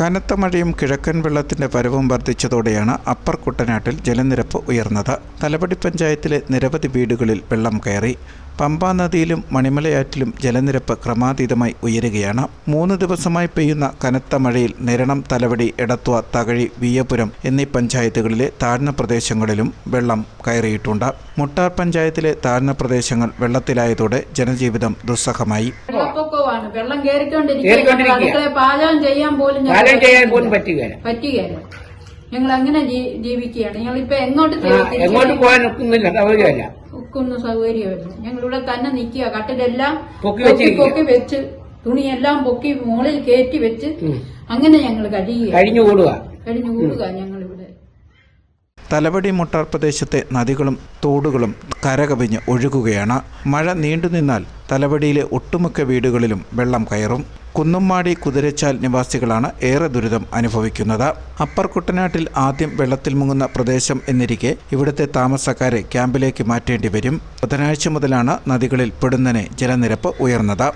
കനത്ത മഴയും കിഴക്കൻ വെള്ളത്തിന്റെ വരവും വർദ്ധിച്ചതോടെയാണ് അപ്പർ കുട്ടനാട്ടിൽ ജലനിരപ്പ് ഉയർന്നത്. തലവടി പഞ്ചായത്തിലെ നിരവധി വീടുകളിൽ വെള്ളം കയറി. പമ്പാ നദിയിലും മണിമലയാറ്റിലും ജലനിരപ്പ് ക്രമാതീതമായി ഉയരുകയാണ്. 3 ദിവസമായി പെയ്യുന്ന കനത്ത മഴയിൽ നിരണം, തലവടി, എടത്വ, തകഴി, വിയ്യപുരം എന്നീ പഞ്ചായത്തുകളിലെ താഴ്ന്ന പ്രദേശങ്ങളിലും വെള്ളം കയറിയിട്ടുണ്ട്. മുട്ടാർ പഞ്ചായത്തിലെ താഴ്ന്ന പ്രദേശങ്ങൾ വെള്ളത്തിലായതോടെ ജനജീവിതം ദുസ്സഹമായി. വെള്ളം കയറിക്കൊണ്ടിരിക്കുകയാണ്. പാചകം ചെയ്യാൻ പോലും പറ്റുകയില്ല. ഞങ്ങൾ അങ്ങനെ ജീവിക്കുകയാണ്. ഞങ്ങളിപ്പോ എങ്ങോട്ട് പോകാൻ ഒക്കുന്നില്ല, ഒക്കൊന്നും സൗകര്യമില്ല. ഞങ്ങളിവിടെ തന്നെ നിൽക്കുക. കട്ടിലെല്ലാം പൊക്കി വെച്ച്, തുണിയെല്ലാം പൊക്കി മുകളിൽ കയറ്റി വെച്ച് അങ്ങനെ ഞങ്ങൾ കഴിഞ്ഞു കൂടുക ഞങ്ങളിവിടെ. തലവടി മുട്ടാർ പ്രദേശത്തെ നദികളും തോടുകളും കരകവിഞ്ഞ് ഒഴുകുകയാണ്. മഴ നീണ്ടുനിന്നാൽ തലവടിയിലെ ഒട്ടുമിക്ക വീടുകളിലും വെള്ളം കയറും. കുന്നുംമാടി, കുതിരച്ചാൽ നിവാസികളാണ് ഏറെ ദുരിതം അനുഭവിക്കുന്നത്. അപ്പർ കുട്ടനാട്ടിൽ ആദ്യം വെള്ളത്തിൽ മുങ്ങുന്ന പ്രദേശം എന്നിരിക്കെ ഇവിടുത്തെ താമസക്കാരെ ക്യാമ്പിലേക്ക് മാറ്റേണ്ടി വരും. ബുധനാഴ്ച മുതലാണ് നദികളിൽ പൊടുന്നനെ ജലനിരപ്പ് ഉയർന്നത്.